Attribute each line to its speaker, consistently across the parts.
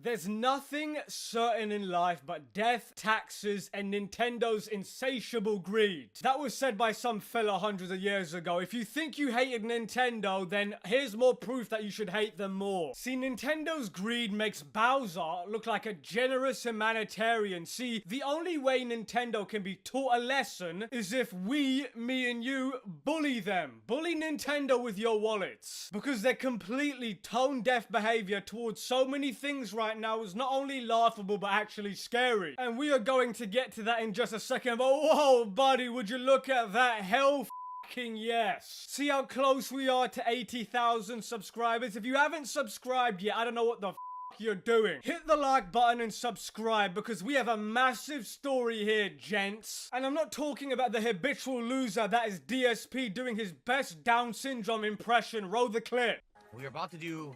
Speaker 1: There's nothing certain in life but death, taxes, and Nintendo's insatiable greed. That was said by some fella hundreds of years ago. If you think you hated Nintendo, then here's more proof that you should hate them more. See, Nintendo's greed makes Bowser look like a generous humanitarian. See, the only way Nintendo can be taught a lesson is if we, me and you, bully them. Bully Nintendo with your wallets. Because their completely tone-deaf behavior towards so many things right now is not only laughable but actually scary. And we are going to get to that in just a second. But whoa, buddy, would you look at that? Hell fucking yes. See how close we are to 80,000 subscribers? If you haven't subscribed yet, I don't know what the you're doing. Hit the like button and subscribe because we have a massive story here, gents. And I'm not talking about the habitual loser that is DSP doing his best Down syndrome impression. Roll the clip.
Speaker 2: We're about to do,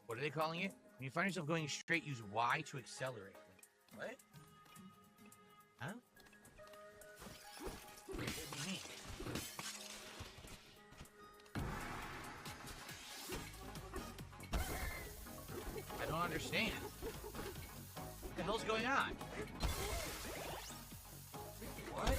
Speaker 2: what are they calling it? When you find yourself going straight, use Y to accelerate. What? Huh? What do you mean? I don't understand. What the hell's going on? What?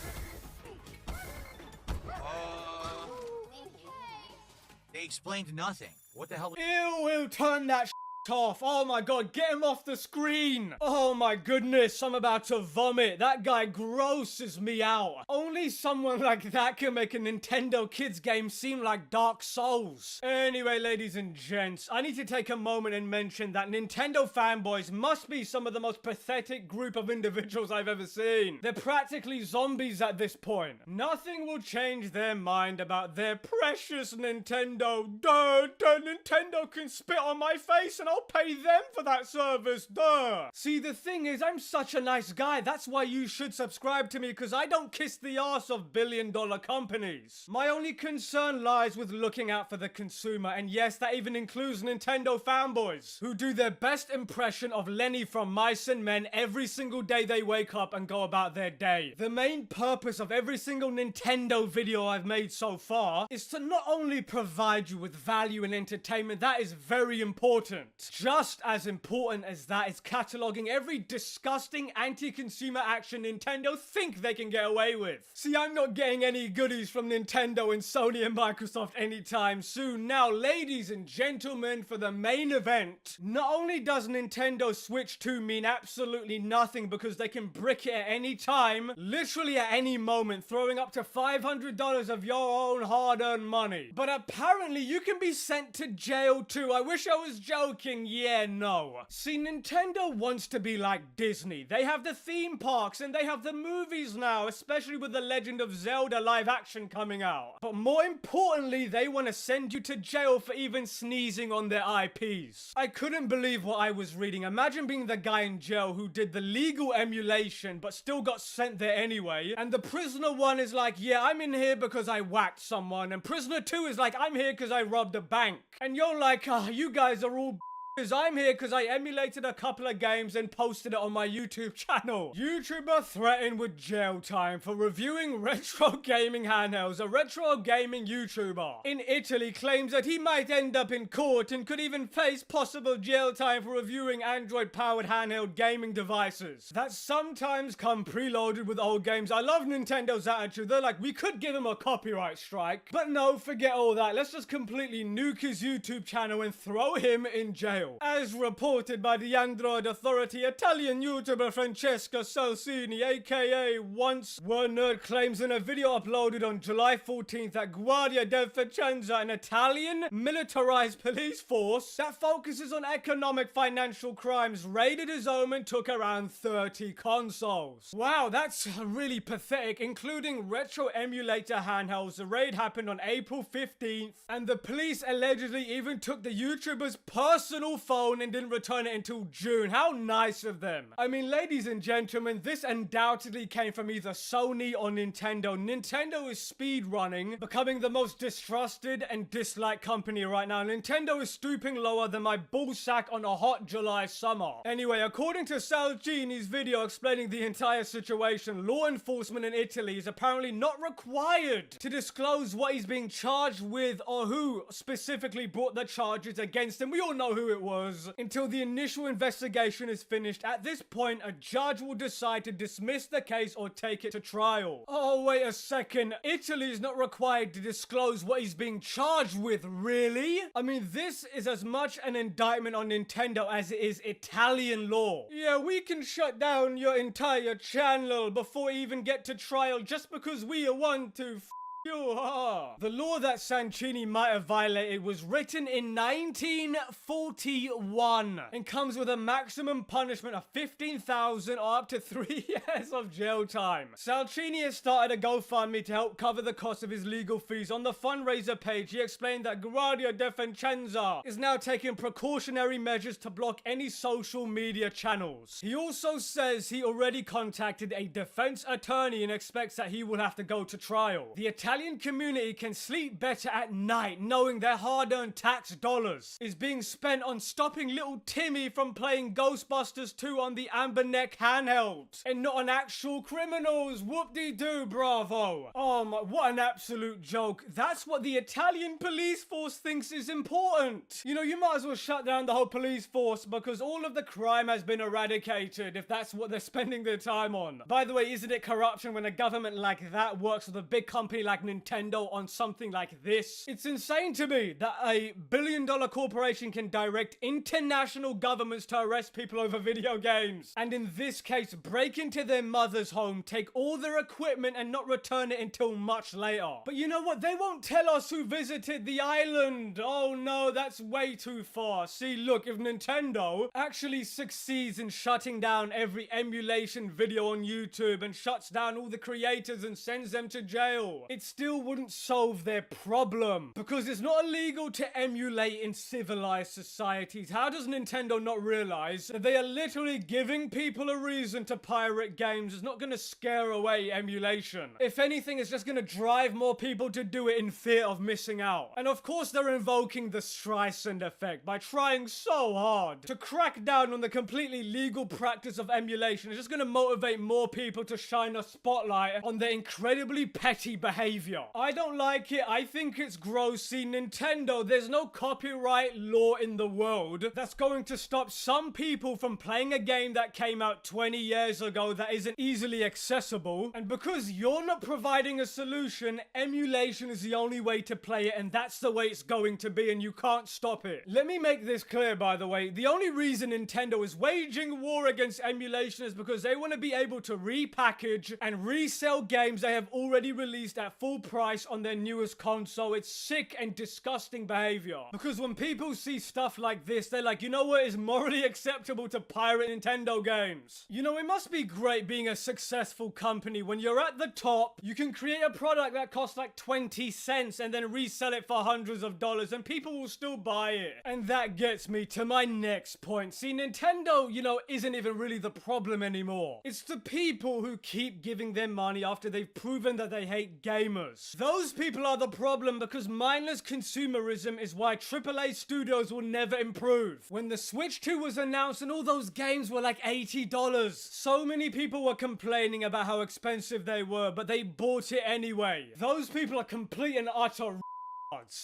Speaker 2: They explained nothing. What the hell?
Speaker 1: Ew, we'll turn that off. Oh my god, get him off the screen. Oh my goodness, I'm about to vomit. That guy grosses me out. Only someone like that can make a Nintendo kids game seem like Dark Souls. Anyway, ladies and gents, I need to take a moment and mention that Nintendo fanboys must be some of the most pathetic group of individuals I've ever seen. They're practically zombies at this point. Nothing will change their mind about their precious Nintendo. Duh, Nintendo can spit on my face and I'll pay them for that service, duh! See, the thing is, I'm such a nice guy, that's why you should subscribe to me, because I don't kiss the arse of billion-dollar companies. My only concern lies with looking out for the consumer, and yes, that even includes Nintendo fanboys, who do their best impression of Lenny from Mice and Men every single day they wake up and go about their day. The main purpose of every single Nintendo video I've made so far is to not only provide you with value and entertainment, that is very important. Just as important as that is cataloging every disgusting anti-consumer action Nintendo think they can get away with. See, I'm not getting any goodies from Nintendo and Sony and Microsoft anytime soon. Now, ladies and gentlemen, for the main event, not only does Nintendo Switch 2 mean absolutely nothing because they can brick it at any time, literally at any moment, throwing up to $500 of your own hard-earned money, but apparently you can be sent to jail too. I wish I was joking. Yeah, no. See, Nintendo wants to be like Disney. They have the theme parks and they have the movies now, especially with the Legend of Zelda live action coming out. But more importantly, they want to send you to jail for even sneezing on their IPs. I couldn't believe what I was reading. Imagine being the guy in jail who did the legal emulation but still got sent there anyway. And the prisoner 1 is like, yeah, I'm in here because I whacked someone. And prisoner 2 is like, I'm here because I robbed a bank. And you're like, you guys are all I'm here because I emulated a couple of games and posted it on my YouTube channel. YouTuber threatened with jail time for reviewing retro gaming handhelds. A retro gaming YouTuber in Italy claims that he might end up in court and could even face possible jail time for reviewing Android-powered handheld gaming devices that sometimes come preloaded with old games. I love Nintendo's attitude. They're like, we could give him a copyright strike. But no, forget all that. Let's just completely nuke his YouTube channel and throw him in jail. As reported by the Android Authority, Italian YouTuber Francesca Salsini, aka Once Were Nerd, claims in a video uploaded on July 14th that Guardia del Vicenza, an Italian militarized police force that focuses on economic financial crimes, raided his home and took around 30 consoles. Wow, that's really pathetic, including retro emulator handhelds. The raid happened on April 15th, and the police allegedly even took the YouTuber's personal phone and didn't return it until June. How nice of them. I mean, ladies and gentlemen, this undoubtedly came from either Sony or Nintendo. Nintendo is speedrunning, becoming the most distrusted and disliked company right now. Nintendo is stooping lower than my ballsack on a hot July summer. Anyway, according to Salgini's video explaining the entire situation, law enforcement in Italy is apparently not required to disclose what he's being charged with or who specifically brought the charges against him. We all know who it was, until the initial investigation is finished. At this point, a judge will decide to dismiss the case or take it to trial. Oh, wait a second. Italy is not required to disclose what he's being charged with, really? I mean, this is as much an indictment on Nintendo as it is Italian law. Yeah, we can shut down your entire channel before we even get to trial just because we want to. The law that Sanchini might have violated was written in 1941 and comes with a maximum punishment of 15,000 or up to 3 years of jail time. Sanchini has started a GoFundMe to help cover the cost of his legal fees. On the fundraiser page, he explained that Guardia Defensa is now taking precautionary measures to block any social media channels. He also says he already contacted a defense attorney and expects that he will have to go to trial. The Italian community can sleep better at night knowing their hard-earned tax dollars is being spent on stopping little Timmy from playing Ghostbusters 2 on the Amber Neck handheld and not on actual criminals. Whoop-de-doo, bravo. Oh my, what an absolute joke. That's what the Italian police force thinks is important. You know, you might as well shut down the whole police force because all of the crime has been eradicated if that's what they're spending their time on. By the way, isn't it corruption when a government like that works with a big company like Nintendo on something like this? It's insane to me that a billion-dollar corporation can direct international governments to arrest people over video games, and in this case break into their mother's home, take all their equipment and not return it until much later. But you know what? They won't tell us who visited the island. Oh no, that's way too far. See, look, if Nintendo actually succeeds in shutting down every emulation video on YouTube and shuts down all the creators and sends them to jail, it still wouldn't solve their problem because it's not illegal to emulate in civilized societies. How does Nintendo not realize that they are literally giving people a reason to pirate games? It's not going to scare away emulation. If anything, it's just going to drive more people to do it in fear of missing out. And of course they're invoking the Streisand effect by trying so hard to crack down on the completely legal practice of emulation. It's just going to motivate more people to shine a spotlight on their incredibly petty behavior. I don't like it. I think it's gross. See, Nintendo, there's no copyright law in the world that's going to stop some people from playing a game that came out 20 years ago that isn't easily accessible. And because you're not providing a solution, emulation is the only way to play it, and that's the way it's going to be, and you can't stop it. Let me make this clear, by the way. The only reason Nintendo is waging war against emulation is because they want to be able to repackage and resell games they have already released at full price on their newest console. It's sick and disgusting behavior. Because when people see stuff like this, they're like, you know what is morally acceptable to pirate Nintendo games? You know, it must be great being a successful company. When you're at the top, you can create a product that costs like 20 cents and then resell it for hundreds of dollars and people will still buy it. And that gets me to my next point. See, Nintendo, you know, isn't even really the problem anymore. It's the people who keep giving them money after they've proven that they hate gamers. Those people are the problem because mindless consumerism is why AAA studios will never improve. When the Switch 2 was announced and all those games were like $80, so many people were complaining about how expensive they were, but they bought it anyway. Those people are complete and utter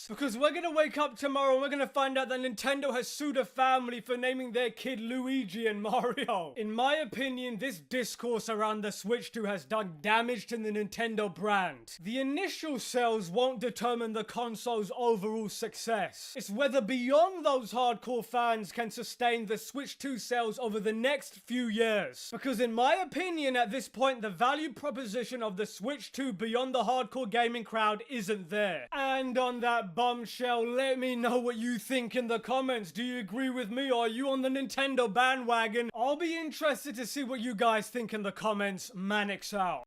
Speaker 1: because we're gonna wake up tomorrow and we're gonna find out that Nintendo has sued a family for naming their kid Luigi and Mario. In my opinion, this discourse around the Switch 2 has done damage to the Nintendo brand. The initial sales won't determine the console's overall success. It's whether beyond those hardcore fans can sustain the Switch 2 sales over the next few years. Because in my opinion, at this point, the value proposition of the Switch 2 beyond the hardcore gaming crowd isn't there. And on that bombshell, let me know what you think in the comments. Do you agree with me or are you on the Nintendo bandwagon? I'll be interested to see what you guys think in the comments. Manix out.